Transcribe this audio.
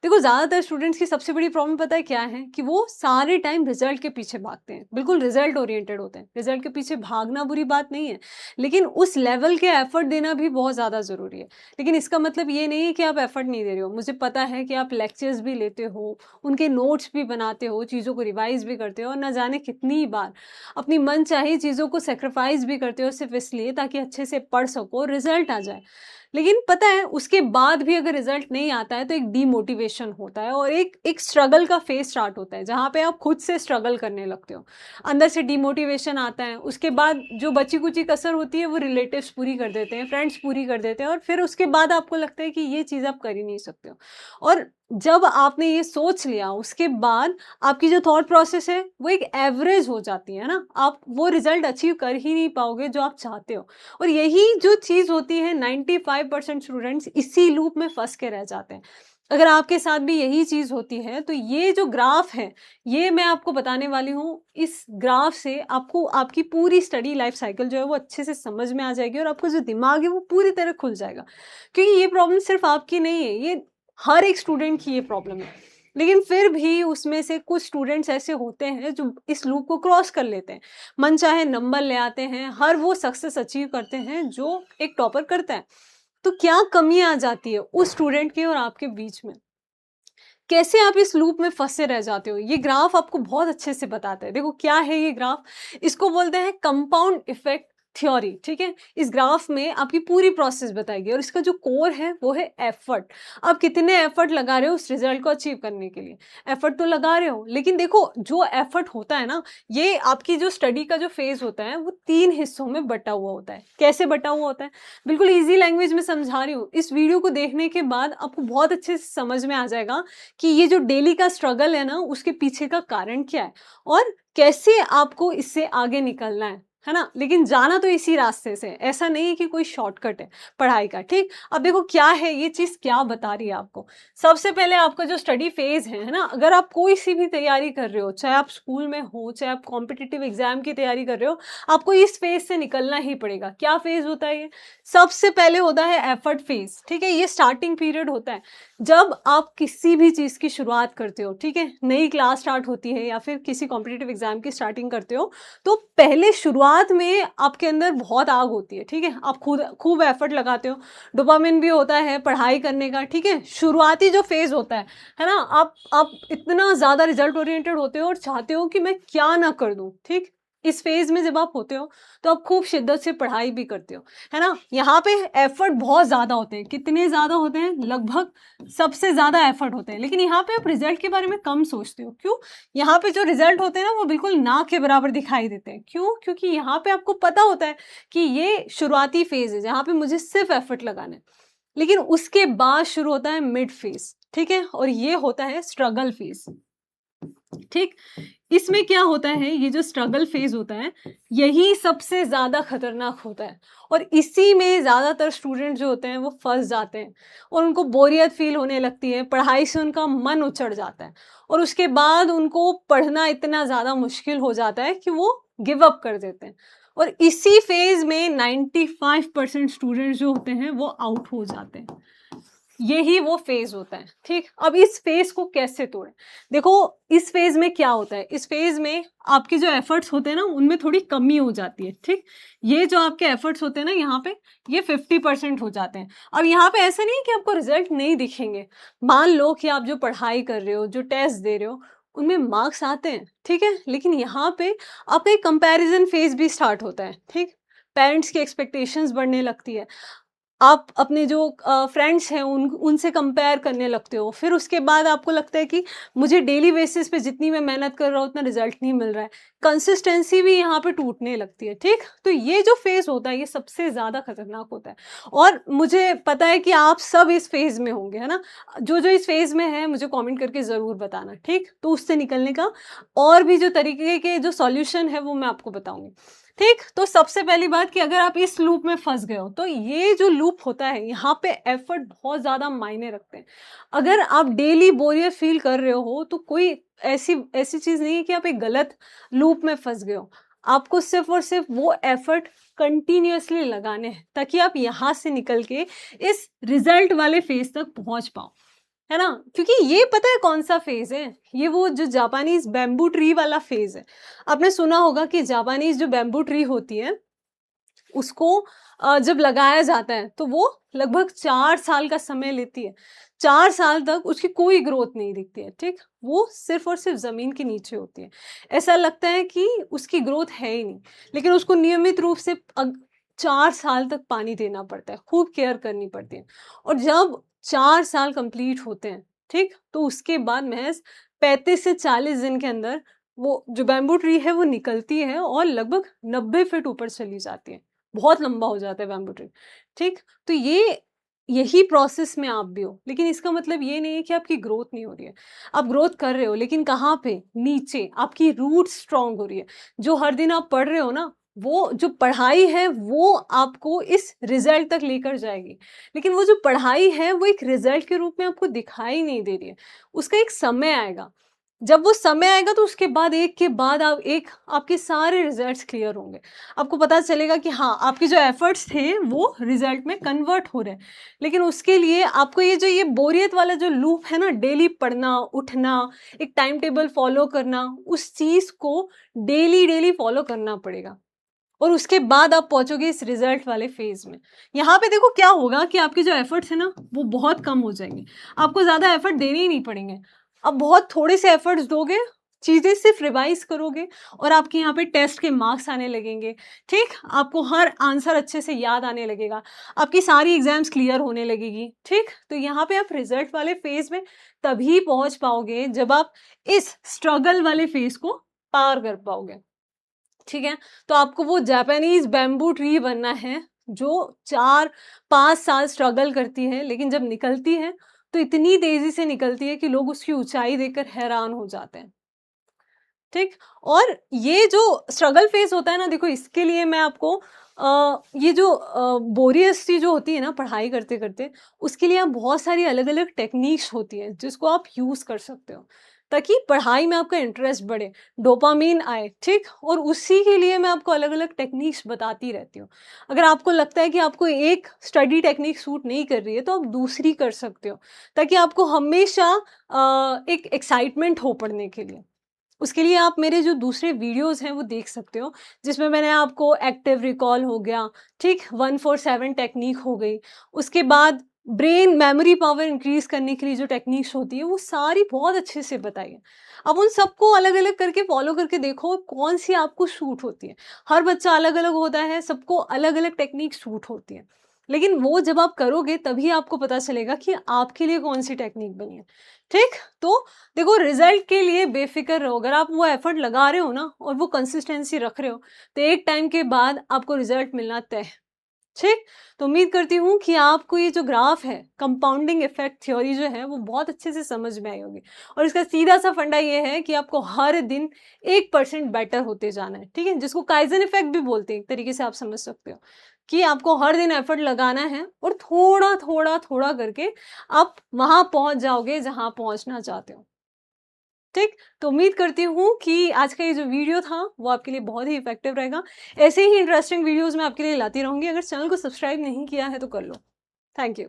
देखो ज़्यादातर स्टूडेंट्स की सबसे बड़ी प्रॉब्लम पता है क्या है कि वो सारे टाइम रिजल्ट के पीछे भागते हैं, बिल्कुल रिजल्ट ओरिएंटेड होते हैं। रिजल्ट के पीछे भागना बुरी बात नहीं है, लेकिन उस लेवल के एफर्ट देना भी बहुत ज़्यादा ज़रूरी है। लेकिन इसका मतलब ये नहीं है कि आप एफर्ट नहीं दे रहे हो। मुझे पता है कि आप लेक्चर्स भी लेते हो, उनके नोट्स भी बनाते हो, चीज़ों को रिवाइज भी करते हो और न जाने कितनी बार अपनी मनचाही चीज़ों को सेक्रीफाइस भी करते हो सिर्फ इसलिए ताकि अच्छे से पढ़ सको, रिजल्ट आ जाए। लेकिन पता है उसके बाद भी अगर रिजल्ट नहीं आता है तो एक डीमोटिवेशन होता है और एक एक स्ट्रगल का फेज स्टार्ट होता है जहाँ पे आप खुद से स्ट्रगल करने लगते हो। अंदर से डीमोटिवेशन आता है, उसके बाद जो बची कुची कसर होती है वो रिलेटिव्स पूरी कर देते हैं, फ्रेंड्स पूरी कर देते हैं और फिर उसके बाद आपको लगता है कि ये चीज़ आप कर ही नहीं सकते हो। और जब आपने ये सोच लिया उसके बाद आपकी जो थॉट प्रोसेस है वो एक एवरेज हो जाती है ना, आप वो रिजल्ट अचीव कर ही नहीं पाओगे जो आप चाहते हो। और यही जो चीज़ होती है 95% स्टूडेंट्स इसी लूप में फँस के रह जाते हैं। अगर आपके साथ भी यही चीज़ होती है तो ये जो ग्राफ है, ये मैं आपको बताने वाली हूँ। इस ग्राफ से आपको आपकी पूरी स्टडी लाइफ साइकिल जो है वो अच्छे से समझ में आ जाएगी और आपका जो दिमाग है वो पूरी तरह खुल जाएगा। क्योंकि ये प्रॉब्लम सिर्फ़ आपकी नहीं है, ये हर एक स्टूडेंट की ये प्रॉब्लम है। लेकिन फिर भी उसमें से कुछ स्टूडेंट्स ऐसे होते हैं जो इस लूप को क्रॉस कर लेते हैं, मनचाहे नंबर ले आते हैं, हर वो सक्सेस अचीव करते हैं जो एक टॉपर करता है। तो क्या कमी आ जाती है उस स्टूडेंट के और आपके बीच में? कैसे आप इस लूप में फँसे रह जाते हो? ये ग्राफ आपको बहुत अच्छे से बताता है। देखो क्या है ये ग्राफ? इसको बोलते हैं कंपाउंड इफेक्ट थ्योरी, ठीक है? इस ग्राफ में आपकी पूरी प्रोसेस बताएगी और इसका जो कोर है वो है एफर्ट। आप कितने एफर्ट लगा रहे हो उस रिजल्ट को अचीव करने के लिए। एफर्ट तो लगा रहे हो, लेकिन देखो जो एफर्ट होता है ना, ये आपकी जो स्टडी का जो फेज़ होता है वो 3 हिस्सों में बँटा हुआ होता है। कैसे बँटा हुआ होता है? बिल्कुल ईज़ी लैंग्वेज में समझा रही हूँ। इस वीडियो को देखने के बाद आपको बहुत अच्छे से समझ में आ जाएगा कि ये जो डेली का स्ट्रगल है ना, उसके पीछे का कारण क्या है और कैसे आपको इससे आगे निकलना है ना? लेकिन जाना तो इसी रास्ते से है, ऐसा नहीं है कि कोई शॉर्टकट है पढ़ाई का, ठीक? अब देखो क्या है ये चीज़ क्या बता रही है आपको। सबसे पहले आपका जो स्टडी फेज़ है ना? अगर आप कोई सी भी तैयारी कर रहे हो, चाहे आप स्कूल में हो, चाहे आप कॉम्पिटिटिव एग्ज़ाम की तैयारी कर रहे हो, आपको इस फेज़ से निकलना ही पड़ेगा। क्या फेज़ होता है ये? सबसे पहले होता है एफर्ट फेज़, ठीक है? ये स्टार्टिंग पीरियड होता है। जब आप किसी भी चीज़ की शुरुआत करते हो, ठीक है? नई क्लास स्टार्ट होती है या फिर किसी कॉम्पिटिटिव एग्ज़ाम की स्टार्टिंग करते हो, तो पहले शुरुआत में आपके अंदर बहुत आग होती है, ठीक है? आप खुद खूब एफर्ट लगाते हो, डोपामाइन भी होता है पढ़ाई करने का, ठीक है? शुरुआती जो फ़ेज़ होता है ना? आप इतना ज़्यादा रिज़ल्ट ओरिएंटेड होते हो और चाहते हो कि मैं क्या ना कर दूँ, ठीक? इस फ़ेज़ में जब आप होते हो, तो आप खूब शिद्दत से पढ़ाई भी करते हो, है ना? यहाँ पे एफर्ट बहुत ज़्यादा होते हैं। कितने ज़्यादा होते हैं? लगभग सबसे ज़्यादा एफर्ट होते हैं, लेकिन यहाँ पे आप रिजल्ट के बारे में कम सोचते हो। क्यों? यहाँ पे जो रिजल्ट होते हैं ना वो बिल्कुल ना के बराबर दिखाई देते हैं। क्यों? क्योंकि यहाँ पे आपको पता होता है कि ये शुरुआती फेज़ है जहाँ पे मुझे सिर्फ एफर्ट लगाना है। लेकिन उसके बाद शुरू होता है मिड फेज़, ठीक है? और ये होता है स्ट्रगल फेज़, ठीक? इसमें क्या होता है, ये जो स्ट्रगल फेज़ होता है, यही सबसे ज़्यादा खतरनाक होता है और इसी में ज़्यादातर स्टूडेंट जो होते हैं वो फँस जाते हैं और उनको बोरियत फ़ील होने लगती है, पढ़ाई से उनका मन उचट जाता है और उसके बाद उनको पढ़ना इतना ज़्यादा मुश्किल हो जाता है कि वो गिव अप कर देते हैं और इसी फेज़ में 95% स्टूडेंट्स जो होते हैं वो आउट हो जाते हैं। यही वो फेज़ होता है, ठीक? अब इस फेज़ को कैसे तोड़ें? देखो, इस फेज़ में क्या होता है, इस फेज़ में आपके जो एफ़र्ट्स होते हैं ना, उनमें थोड़ी कमी हो जाती है, ठीक? ये जो आपके एफ़र्ट्स होते हैं ना यहाँ पे, ये 50% हो जाते हैं। अब यहाँ पे ऐसा नहीं है कि आपको रिज़ल्ट नहीं दिखेंगे। मान लो कि आप जो पढ़ाई कर रहे हो, जो टेस्ट दे रहे हो, उनमें मार्क्स आते हैं, ठीक है? लेकिन यहाँ पे आपका एक कंपैरिज़न फेज़ भी स्टार्ट होता है, ठीक? पेरेंट्स की एक्सपेक्टेशंस बढ़ने लगती है। आप अपने जो फ्रेंड्स हैं उनसे कंपेयर करने लगते हो। फिर उसके बाद आपको लगता है कि मुझे डेली बेसिस पे जितनी मैं मेहनत कर रहा हूँ उतना रिज़ल्ट नहीं मिल रहा है। कंसिस्टेंसी भी यहाँ पे टूटने लगती है, ठीक? तो ये जो फ़ेज़ होता है ये सबसे ज़्यादा खतरनाक होता है और मुझे पता है कि आप सब इस फ़ेज़ में होंगे, है ना? जो इस फ़ेज़ में है मुझे कमेंट करके ज़रूर बताना, ठीक? तो उससे निकलने का और भी जो तरीके के जो सॉल्यूशन है वो मैं आपको बताऊँगी। ठीक, तो सबसे पहली बात कि अगर आप इस लूप में फँस गए हो, तो ये जो लूप होता है, यहाँ पे एफ़र्ट बहुत ज़्यादा मायने रखते हैं। अगर आप डेली बोरियत फ़ील कर रहे हो, तो कोई ऐसी ऐसी चीज़ नहीं है कि आप एक गलत लूप में फँस गए हो। आपको सिर्फ़ और सिर्फ़ वो एफ़र्ट कंटीन्यूअसली लगाने हैं, ताकि आप यहाँ से निकल के इस रिज़ल्ट वाले फ़ेज़ तक पहुँच पाओ। है ना? क्योंकि ये पता है कौन सा फेज है, ये वो जो जापानीज बैम्बू ट्री वाला फेज है। आपने सुना होगा कि जापानीज जो बैम्बू ट्री होती है उसको जब लगाया जाता है तो वो लगभग 4 साल का समय लेती है। 4 साल तक उसकी कोई ग्रोथ नहीं दिखती है, ठीक? वो सिर्फ और सिर्फ जमीन के नीचे होती है। ऐसा लगता है कि उसकी ग्रोथ है ही नहीं, लेकिन उसको नियमित रूप से 4 साल तक पानी देना पड़ता है, खूब केयर करनी पड़ती है। और जब 4 साल कंप्लीट होते हैं, ठीक, तो उसके बाद महज 35 से 40 दिन के अंदर वो जो बैम्बू ट्री है वो निकलती है और लगभग 90 फीट ऊपर चली जाती है। बहुत लंबा हो जाता है बैम्बू ट्री, ठीक? तो यही प्रोसेस में आप भी हो, लेकिन इसका मतलब ये नहीं है कि आपकी ग्रोथ नहीं हो रही है। आप ग्रोथ कर रहे हो, लेकिन कहाँ पे? नीचे आपकी रूट स्ट्रांग हो रही है। जो हर दिन आप पढ़ रहे हो ना, वो जो पढ़ाई है वो आपको इस रिजल्ट तक लेकर जाएगी, लेकिन वो जो पढ़ाई है वो एक रिजल्ट के रूप में आपको दिखाई नहीं दे रही है। उसका एक समय आएगा, जब वो समय आएगा तो उसके बाद एक के बाद आप एक आपके सारे रिजल्ट्स क्लियर होंगे। आपको पता चलेगा कि हाँ, आपके जो एफर्ट्स थे वो रिजल्ट में कन्वर्ट हो रहे हैं। लेकिन उसके लिए आपको ये बोरियत वाला जो लूप है ना, डेली पढ़ना, उठना, एक टाइम टेबल फॉलो करना, उस चीज को डेली डेली फॉलो करना पड़ेगा। और उसके बाद आप पहुंचोगे इस रिजल्ट वाले फेज में। यहाँ पे देखो क्या होगा कि आपके जो एफर्ट्स है ना वो बहुत कम हो जाएंगे। आपको ज्यादा एफर्ट देने ही नहीं पड़ेंगे। अब बहुत थोड़े से एफर्ट्स दोगे, चीजें सिर्फ रिवाइज करोगे और आपके यहाँ पे टेस्ट के मार्क्स आने लगेंगे, ठीक? आपको हर आंसर अच्छे से याद आने लगेगा, आपकी सारी एग्जाम्स क्लियर होने लगेगी, ठीक? तो यहाँ पे आप रिजल्ट वाले फेज में तभी पहुंच पाओगे जब आप इस स्ट्रगल वाले फेज को पार कर पाओगे, ठीक है? तो आपको वो जापानीज बैम्बू ट्री बनना है जो 4-5 साल स्ट्रगल करती है, लेकिन जब निकलती है तो इतनी तेजी से निकलती है कि लोग उसकी ऊंचाई देखकर हैरान हो जाते हैं, ठीक? और ये जो स्ट्रगल फेस होता है ना, देखो इसके लिए मैं आपको ये जो बोरियस सी जो होती है ना पढ़ाई करते करते, उसके लिए आप बहुत सारी अलग अलग टेक्निक्स होती है जिसको आप यूज कर सकते हो ताकि पढ़ाई में आपका इंटरेस्ट बढ़े, डोपामीन आए, ठीक? और उसी के लिए मैं आपको अलग अलग टेक्निक्स बताती रहती हूँ। अगर आपको लगता है कि आपको एक स्टडी टेक्निक सूट नहीं कर रही है तो आप दूसरी कर सकते हो, ताकि आपको हमेशा एक एक्साइटमेंट हो पढ़ने के लिए। उसके लिए आप मेरे जो दूसरे वीडियोस हैं वो देख सकते हो, जिसमें मैंने आपको एक्टिव रिकॉल हो गया, ठीक, 147 टेक्निक हो गई, उसके बाद ब्रेन मेमोरी पावर इंक्रीज करने के लिए जो टेक्निक्स होती है वो सारी बहुत अच्छे से बताई है। अब उन सबको अलग अलग करके फॉलो करके देखो कौन सी आपको सूट होती है। हर बच्चा अलग अलग होता है, सबको अलग अलग टेक्निक सूट होती है, लेकिन वो जब आप करोगे तभी आपको पता चलेगा कि आपके लिए कौन सी टेक्निक बनी है, ठीक? तो देखो रिजल्ट के लिए बेफिक्र रहो। अगर आप वो एफर्ट लगा रहे हो ना और वो कंसिस्टेंसी रख रहे हो तो एक टाइम के बाद आपको रिजल्ट मिलना तय है, ठीक? तो उम्मीद करती हूँ कि आपको ये जो ग्राफ है, कंपाउंडिंग इफेक्ट थ्योरी जो है वो बहुत अच्छे से समझ में आई होगी। और इसका सीधा सा फंडा ये है कि आपको हर दिन 1% बेटर होते जाना है, ठीक है? जिसको काइजन इफेक्ट भी बोलते हैं, एक तरीके से आप समझ सकते हो कि आपको हर दिन एफर्ट लगाना है और थोड़ा थोड़ा थोड़ा करके आप वहां पहुंच जाओगे जहां पहुंचना चाहते हो, ठीक? तो उम्मीद करती हूँ कि आज का ये जो वीडियो था वो आपके लिए बहुत ही इफेक्टिव रहेगा। ऐसे ही इंटरेस्टिंग वीडियोस मैं आपके लिए लाती रहूंगी। अगर चैनल को सब्सक्राइब नहीं किया है तो कर लो। Thank you.